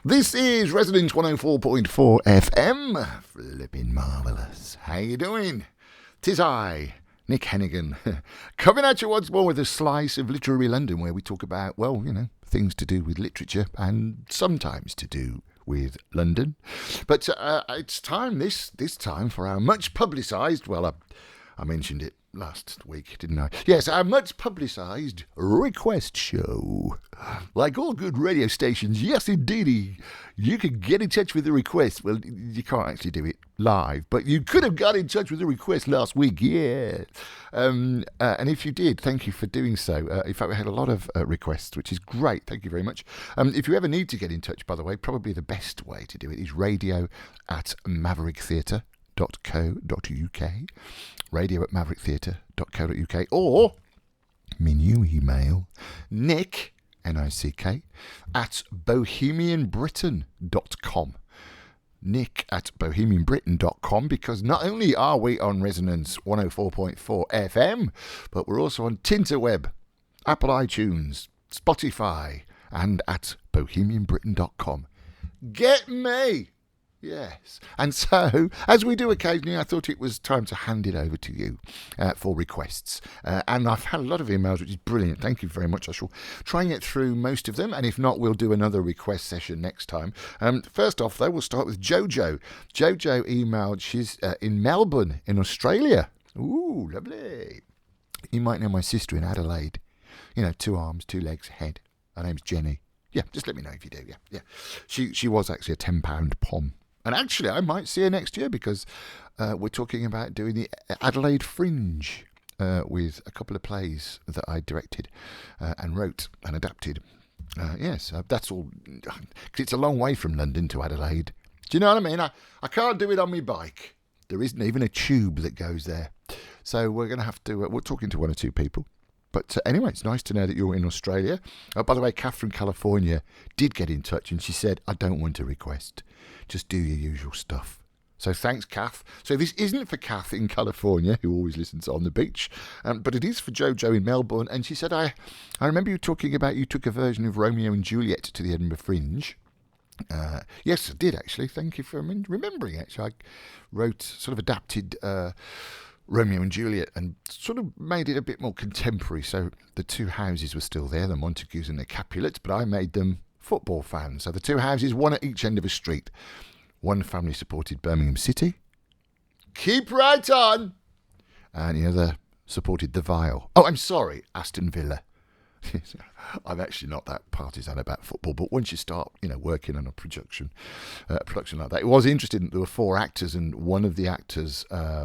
This is Resonance 104.4 FM. Flipping marvellous. How you doing? 'Tis I, Nick Hennegan, coming at you once more with a slice of literary London where we talk about, well, you know, things to do with literature and sometimes to do with London. But it's time this time for our much publicised, well, I mentioned it last week, didn't I? Yes, our much publicised request show. Like all good radio stations, yes indeedy, you can get in touch with the request. Well, you can't actually do it live, but you could have got in touch with the request last week, yeah. And if you did, thank you for doing so. In fact, we had a lot of requests, which is great. Thank you very much. If you ever need to get in touch, by the way, probably the best way to do it is radio@mavericktheatre.co.uk, radio@mavericktheatre.co.uk, or my new email, Nick, N-I-C-K, at bohemianbritain.com. Nick at bohemianbritain.com, because not only are we on Resonance 104.4 FM, but we're also on Tinterweb, Apple iTunes, Spotify, and at bohemianbritain.com. Get me! Yes. And so, as we do occasionally, I thought it was time to hand it over to you for requests. And I've had a lot of emails, which is brilliant. Thank you very much. I shall try and get through most of them. And if not, we'll do another request session next time. First off, though, we'll start with Jojo. Jojo emailed, she's in Melbourne, in Australia. Ooh, lovely. You might know my sister in Adelaide. You know, 2 arms, 2 legs, head. Her name's Jenny. Yeah, just let me know if you do. Yeah. She was actually a £10 pom. And actually, I might see her next year because we're talking about doing the Adelaide Fringe with a couple of plays that I directed and wrote and adapted. Yes, that's all. Cause it's a long way from London to Adelaide. Do you know what I mean? I can't do it on my bike. There isn't even a tube that goes there. So we're going to have to, we're talking to 1 or 2 people. But anyway, it's nice to know that you're in Australia. By the way, Kath from California did get in touch and she said, I don't want a request. Just do your usual stuff. So thanks, Kath. So this isn't for Kath in California, who always listens on the beach, but it is for Jojo in Melbourne. And she said, I remember you talking about you took a version of Romeo and Juliet to the Edinburgh Fringe. Yes, I did, actually. Thank you for remembering, actually. I wrote, sort of adapted Romeo and Juliet and sort of made it a bit more contemporary. So the 2 houses were still there, the Montagues and the Capulets, but I made them football fans. So the 2 houses, one at each end of a street. One family supported Birmingham City. Keep right on! And the other supported the Vile. Oh, I'm sorry, Aston Villa. I'm actually not that partisan about football, but once you start, working on a production like that, it was interesting. There were 4 actors, and one of the actors'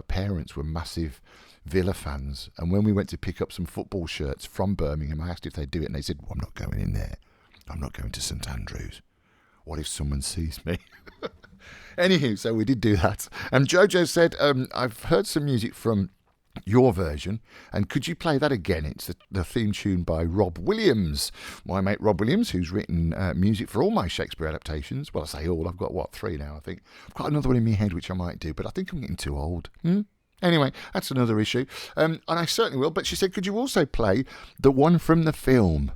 parents were massive Villa fans. And when we went to pick up some football shirts from Birmingham, I asked if they'd do it, and they said, well, I'm not going in there. I'm not going to St Andrews. What if someone sees me? Anywho, so we did do that. And Jojo said, I've heard some music from your version, and could you play that again? It's the theme tune by Robb Williams, my mate Robb Williams, who's written music for all my Shakespeare adaptations. Well, I say all, I've got 3 now, I think. I've got another one in my head which I might do, but I think I'm getting too old. Anyway, that's another issue, and I certainly will. But she said, could you also play the one from the film?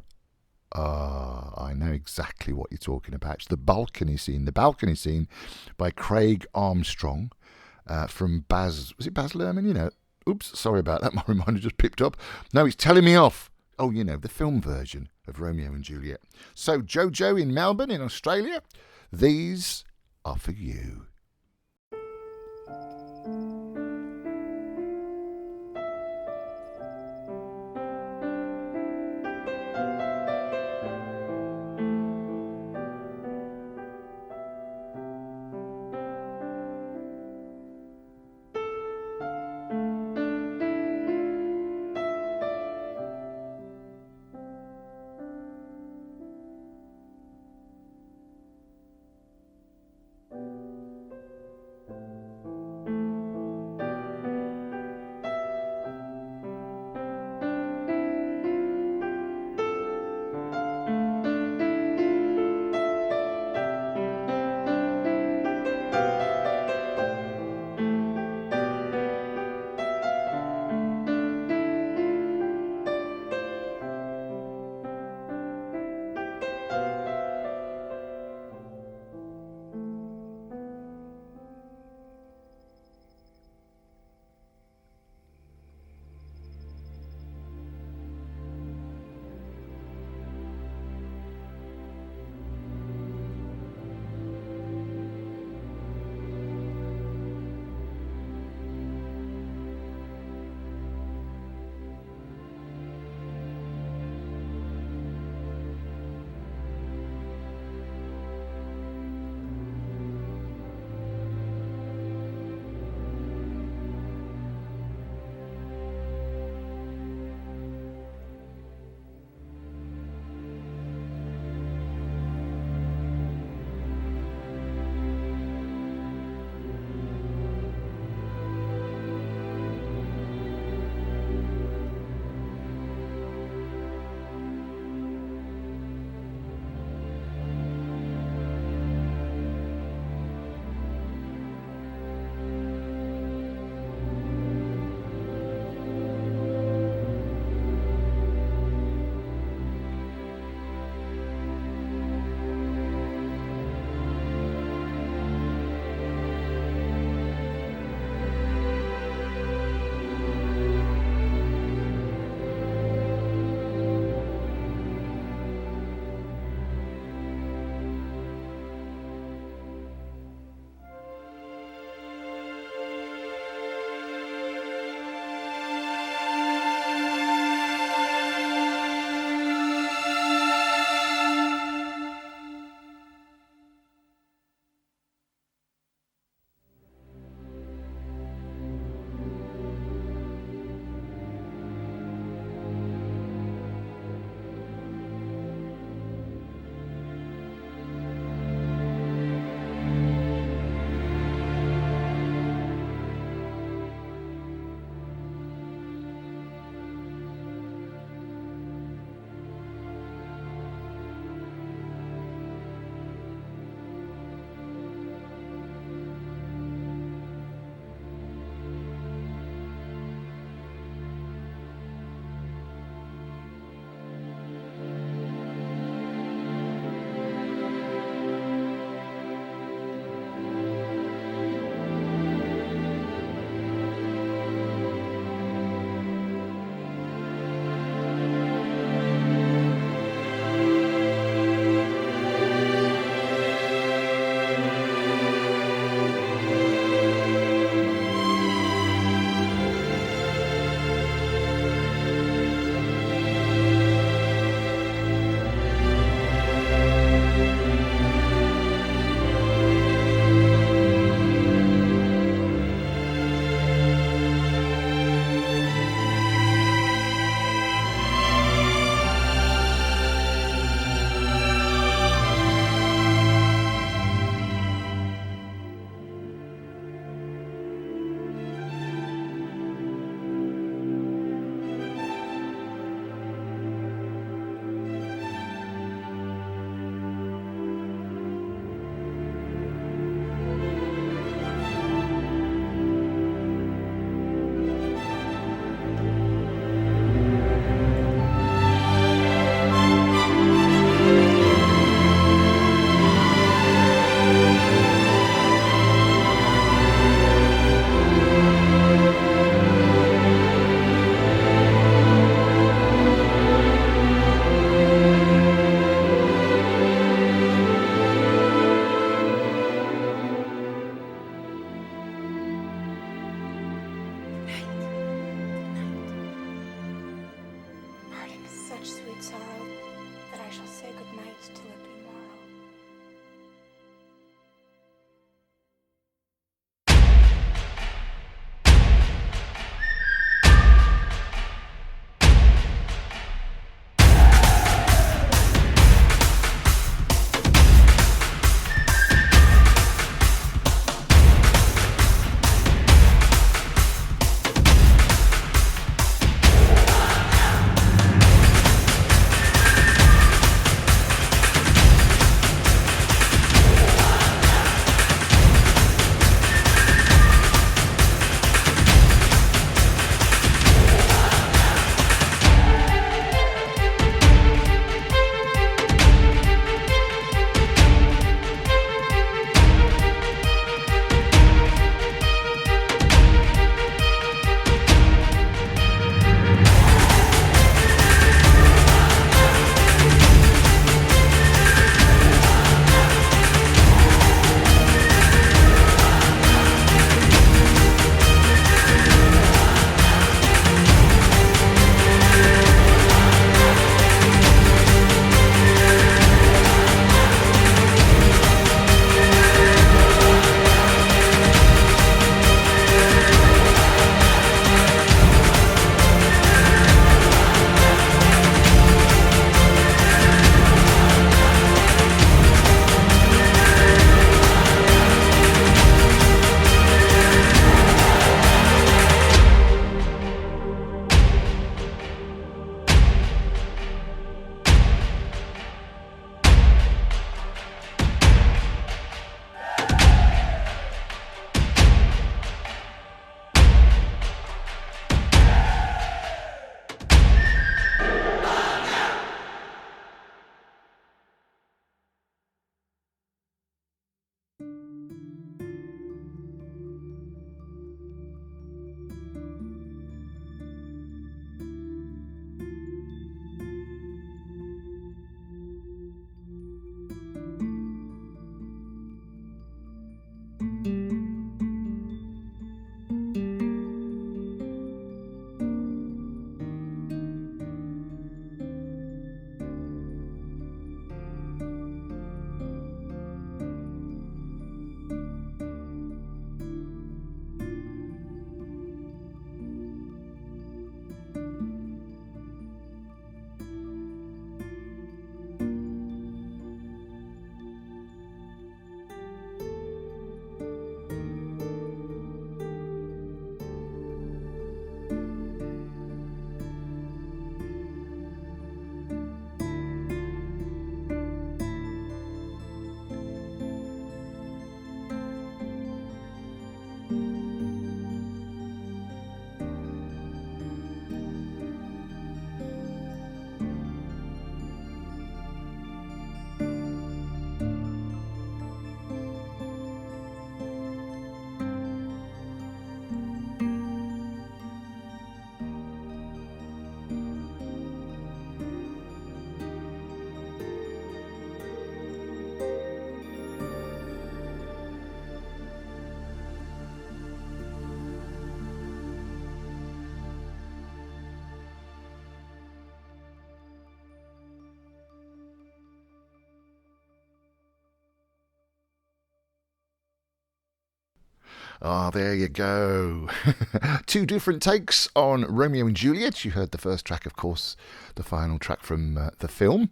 I know exactly what you're talking about. It's the balcony scene by Craig Armstrong from Baz Luhrmann, Oops, sorry about that. My reminder just pipped up. No, it's telling me off. Oh, the film version of Romeo and Juliet. So, Jojo in Melbourne, in Australia, these are for you. Ah, there you go. Two different takes on Romeo and Juliet. You heard the first track, of course, the final track from the film,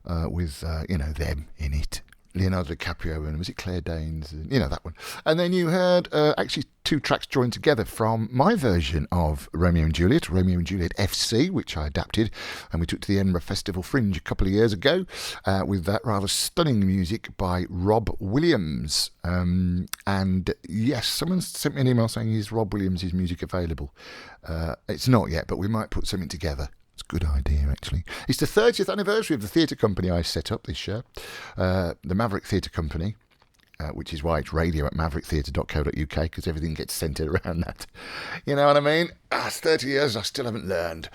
with, them in it. Leonardo DiCaprio and was it Claire Danes? That one. And then you heard actually two tracks joined together from my version of Romeo and Juliet FC, which I adapted and we took to the Edinburgh Festival Fringe a couple of years ago with that rather stunning music by Robb Williams. And yes, someone sent me an email saying, is Robb Williams' music available? It's not yet, but we might put something together. It's a good idea, actually. It's the 30th anniversary of the theatre company I set up this year, the Maverick Theatre Company, which is why it's radio at mavericktheatre.co.uk, because everything gets centred around that. You know what I mean? It's 30 years, I still haven't learned.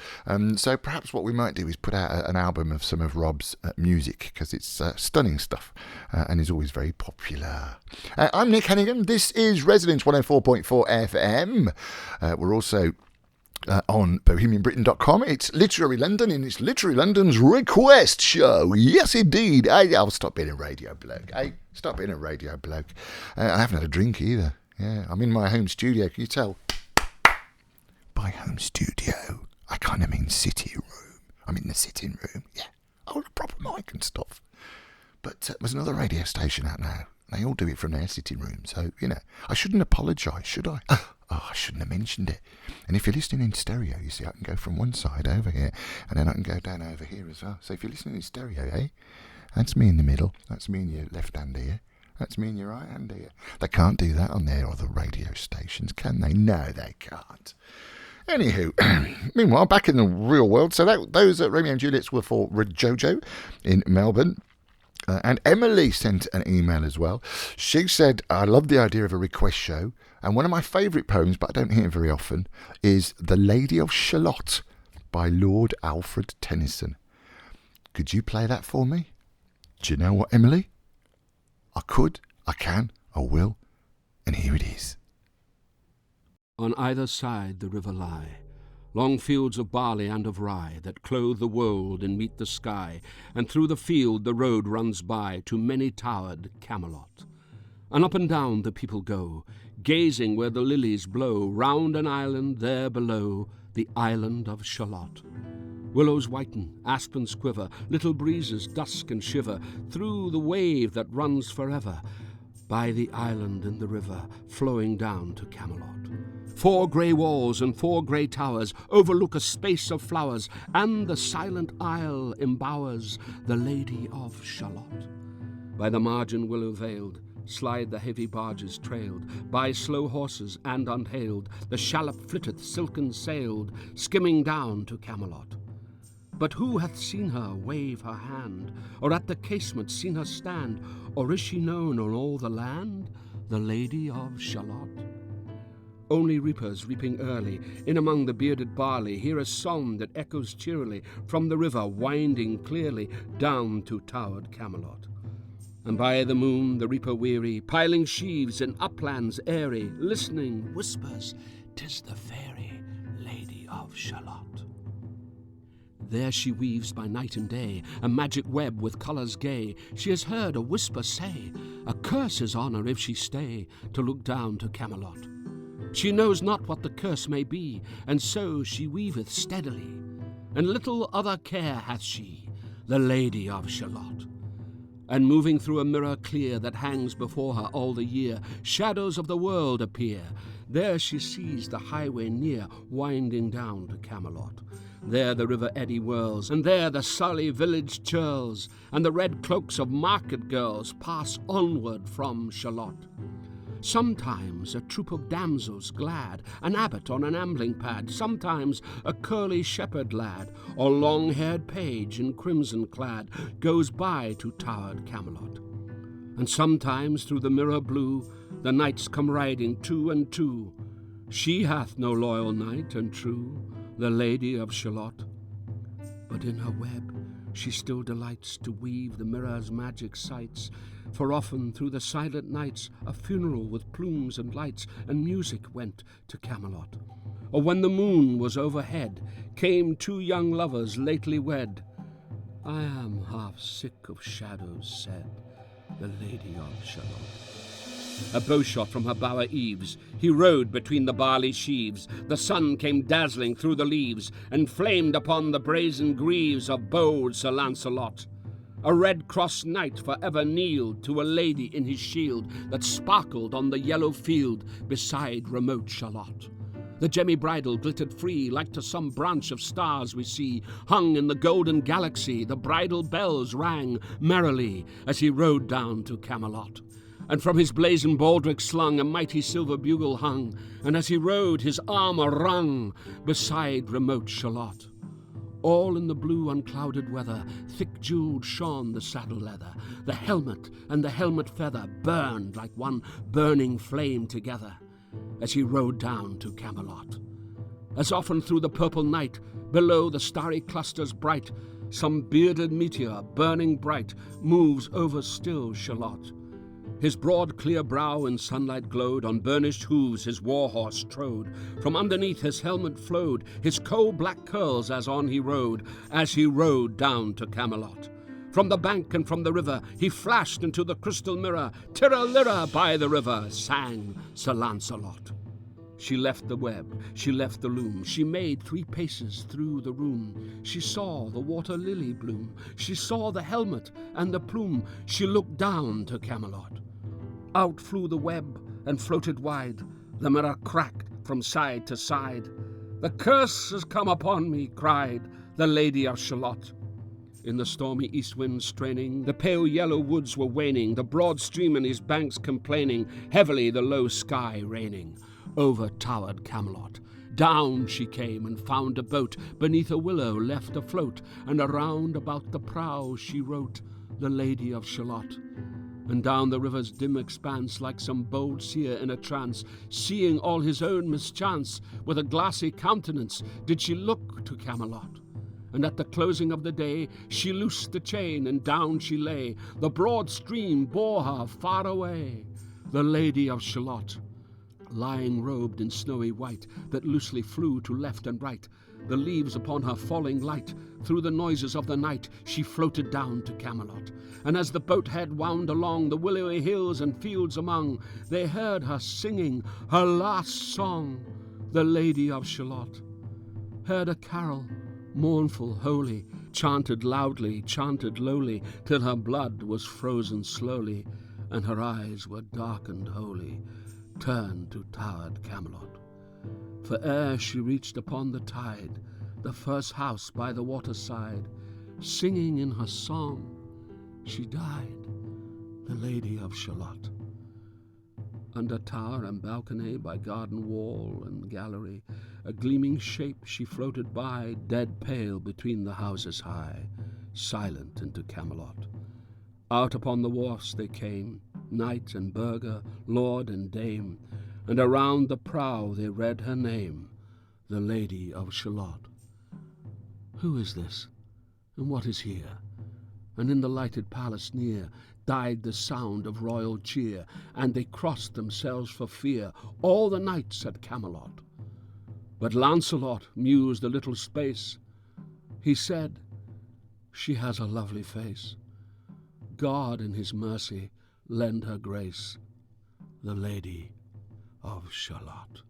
So perhaps what we might do is put out an album of some of Robb's music, because it's stunning stuff and is always very popular. I'm Nick Hennegan. This is Resonance 104.4 FM. We're also on bohemianbritain.com. It's Literary London, and it's Literary London's request show. Yes, indeed. I'll stop being a radio bloke. Stop being a radio bloke. I haven't had a drink either. Yeah, I'm in my home studio. Can you tell? By home studio, I kind of mean sitting room. I'm in the sitting room. Yeah. Oh, a proper mic and stuff. But there's another radio station out now. They all do it from their sitting room. So, I shouldn't apologise, should I? Oh, I shouldn't have mentioned it. And if you're listening in stereo, you see, I can go from one side over here, and then I can go down over here as well. So if you're listening in stereo, that's me in the middle. That's me in your left hand ear. That's me in your right hand ear. They can't do that on their other radio stations, can they? No, they can't. Anywho, meanwhile, back in the real world, so those Romeo and Juliets were for Jojo in Melbourne. And Emily sent an email as well. She said, I love the idea of a request show. And one of my favourite poems, but I don't hear it very often, is The Lady of Shalott by Lord Alfred Tennyson. Could you play that for me? Do you know what, Emily? I could, I can, I will. And here it is. On either side the river lie, long fields of barley and of rye that clothe the wold and meet the sky, and through the field the road runs by to many-towered Camelot. And up and down the people go, gazing where the lilies blow, round an island there below, the island of Shalott. Willows whiten, aspens quiver, little breezes dusk and shiver, through the wave that runs forever, by the island in the river, flowing down to Camelot. 4 grey walls and 4 grey towers overlook a space of flowers, and the silent isle embowers the Lady of Shalott. By the margin willow veiled, slide the heavy barges trailed, by slow horses and unhailed, the shallop flitteth silken sailed, skimming down to Camelot. But who hath seen her wave her hand, or at the casement seen her stand, or is she known on all the land, the Lady of Shalott? Only reapers reaping early, in among the bearded barley, hear a song that echoes cheerily from the river winding clearly down to towered Camelot. And by the moon the reaper weary, piling sheaves in uplands airy, listening whispers, "'Tis the fairy Lady of Shalott." There she weaves by night and day a magic web with colours gay. She has heard a whisper say, a curse is on her if she stay to look down to Camelot. She knows not what the curse may be, and so she weaveth steadily, and little other care hath she, the Lady of Shalott. And moving through a mirror clear that hangs before her all the year, shadows of the world appear. There she sees the highway near, winding down to Camelot. There the river eddy whirls, and there the sully village churls, and the red cloaks of market girls pass onward from Shalott. Sometimes a troop of damsels glad, an abbot on an ambling pad, sometimes a curly shepherd lad, or long-haired page in crimson clad, goes by to towered Camelot. And sometimes through the mirror blue the knights come riding 2 and 2. She hath no loyal knight and true, the Lady of Shalott. But in her web she still delights to weave the mirror's magic sights, for often through the silent nights a funeral with plumes and lights and music went to Camelot. Or when the moon was overhead, came 2 young lovers lately wed. I am half sick of shadows, said the Lady of Shalott. A bowshot from her bower eaves, he rode between the barley sheaves. The sun came dazzling through the leaves, and flamed upon the brazen greaves of bold Sir Lancelot. A red-crossed knight for ever kneeled to a lady in his shield that sparkled on the yellow field beside remote Shalott. The gemmy bridle glittered free, like to some branch of stars we see, hung in the golden galaxy. The bridal bells rang merrily as he rode down to Camelot. And from his blazon baldric slung a mighty silver bugle hung, and as he rode his armour rung beside remote Shalott. All in the blue unclouded weather, thick jewelled shone the saddle leather. The helmet and the helmet feather burned like one burning flame together as he rode down to Camelot. As often through the purple night, below the starry clusters bright, some bearded meteor, burning bright, moves over still Shalott. His broad clear brow in sunlight glowed, on burnished hooves his war horse trode. From underneath his helmet flowed his coal-black curls as on he rode down to Camelot. From the bank and from the river he flashed into the crystal mirror. Tirra-lirra by the river sang Sir Lancelot. She left the web, she left the loom, she made 3 paces through the room. She saw the water lily bloom, she saw the helmet and the plume. She looked down to Camelot. Out flew the web and floated wide, the mirror cracked from side to side. The curse has come upon me, cried the Lady of Shalott. In the stormy east wind straining, the pale yellow woods were waning, the broad stream and his banks complaining, heavily the low sky raining. Over towered Camelot. Down she came and found a boat beneath a willow left afloat, and around about the prow she wrote, the Lady of Shalott. And down the river's dim expanse, like some bold seer in a trance, seeing all his own mischance, with a glassy countenance did she look to Camelot. And at the closing of the day she loosed the chain, and down she lay. The broad stream bore her far away, the Lady of Shalott, lying robed in snowy white that loosely flew to left and right. The leaves upon her falling light, through the noises of the night she floated down to Camelot. And as the boat head wound along the willowy hills and fields among, they heard her singing her last song, the Lady of Shalott. Heard a carol, mournful, holy, chanted loudly, chanted lowly, till her blood was frozen slowly, and her eyes were darkened wholly, turned to towered Camelot. For ere she reached upon the tide, the first house by the waterside, singing in her song, she died, the Lady of Shalott. Under tower and balcony, by garden wall and gallery, a gleaming shape she floated by, dead pale between the houses high, silent into Camelot. Out upon the wharfs they came, knight and burgher, lord and dame, and around the prow they read her name, the Lady of Shalott. Who is this, and what is here? And in the lighted palace near died the sound of royal cheer, and they crossed themselves for fear, all the knights at Camelot. But Lancelot mused a little space. He said, she has a lovely face. God in his mercy lend her grace, the Lady of Shalott.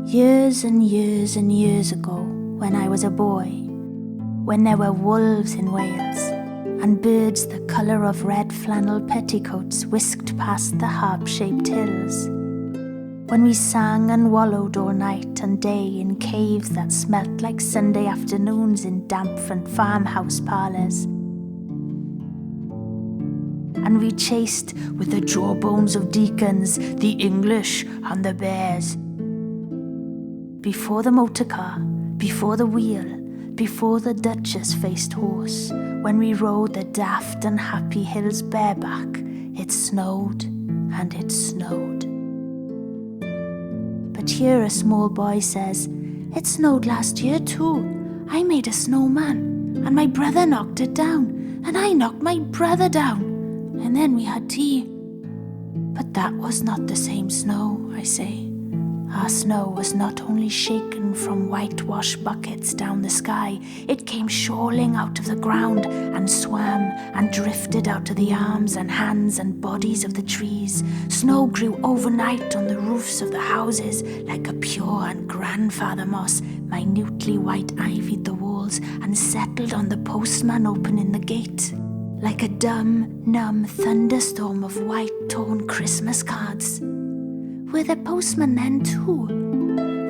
Years and years and years ago, when I was a boy, when there were wolves in Wales, and birds the colour of red flannel petticoats whisked past the harp-shaped hills, when we sang and wallowed all night and day in caves that smelt like Sunday afternoons in damp front farmhouse parlours, and we chased with the jawbones of deacons the English and the bears. Before the motor car, before the wheel, before the Duchess-faced horse, when we rode the daft and happy hills bareback, it snowed and it snowed. But here a small boy says, "It snowed last year too. I made a snowman, and my brother knocked it down, and I knocked my brother down, and then we had tea." But that was not the same snow, I say. Our snow was not only shaken from whitewash buckets down the sky, it came shoaling out of the ground and swam and drifted out of the arms and hands and bodies of the trees. Snow grew overnight on the roofs of the houses like a pure and grandfather moss, minutely white ivied the walls and settled on the postman opening the gate, like a dumb, numb thunderstorm of white torn Christmas cards. Were the postmen then too?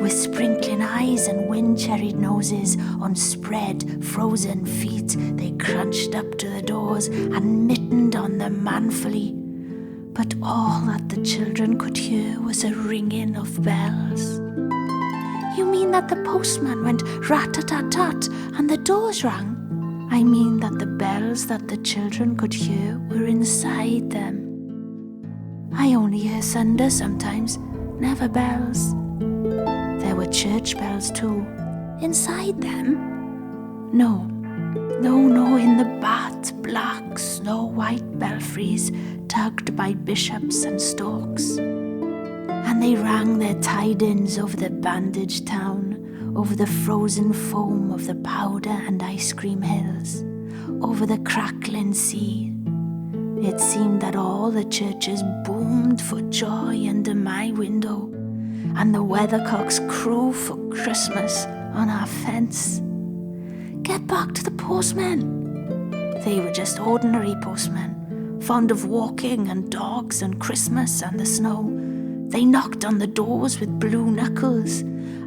With sprinkling eyes and wind-cherried noses, on spread, frozen feet, they crunched up to the doors and mittened on them manfully. But all that the children could hear was a ringing of bells. "You mean that the postman went rat-a-tat-tat and the doors rang?" "I mean that the bells that the children could hear were inside them. I only hear thunder sometimes, never bells. There were church bells too. Inside them? No, in the bat-black, snow-white belfries tugged by bishops and storks. And they rang their tidings over the bandaged town, over the frozen foam of the powder and ice cream hills, over the crackling sea. It seemed that all the churches boomed for joy under my window, and the weathercocks crew for Christmas on our fence. Get back to the postmen. They were just ordinary postmen, fond of walking and dogs and Christmas and the snow. They knocked on the doors with blue knuckles.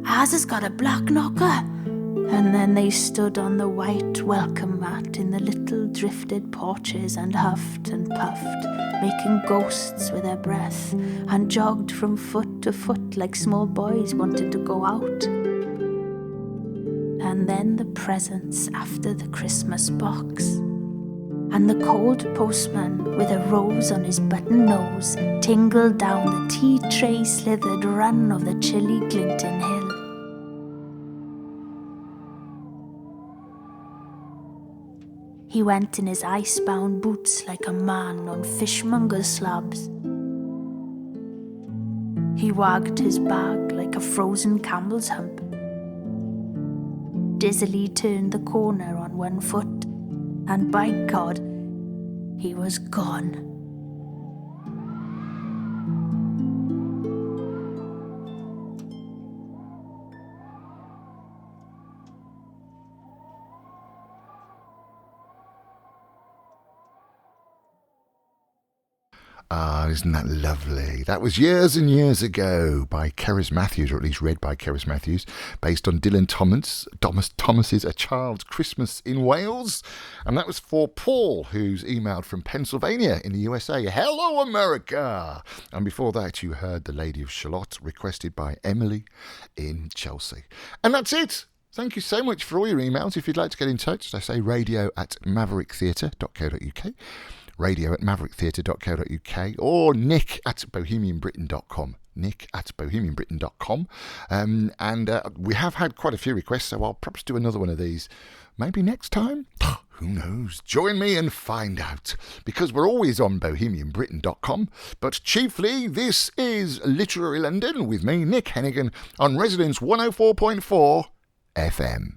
Ours has got a black knocker. And then they stood on the white welcome mat in the little drifted porches and huffed and puffed, making ghosts with their breath, and jogged from foot to foot like small boys wanted to go out. And then the presents after the Christmas box. And the cold postman, with a rose on his button nose, tingled down the tea tray slithered run of the chilly glinting hill. He went in his ice-bound boots like a man on fishmonger's slabs. He wagged his bag like a frozen camel's hump, dizzily turned the corner on one foot, and by God, he was gone. Ah, isn't that lovely? That was years and years ago by Cerys Mathews, or at least read by Cerys Mathews, based on Dylan Thomas's A Child's Christmas in Wales. And that was for Paul, who's emailed from Pennsylvania in the USA. Hello, America! And before that, you heard The Lady of Shalott, requested by Emily in Chelsea. And that's it. Thank you so much for all your emails. If you'd like to get in touch, I say radio@mavericktheatre.co.uk. radio@mavericktheatre.co.uk or nick@bohemianbritain.com. nick@bohemianbritain.com. We have had quite a few requests, so I'll perhaps do another one of these. Maybe next time? Who knows? Join me and find out, because we're always on bohemianbritain.com, but chiefly this is Literary London with me, Nick Hennegan, on Resonance 104.4 FM.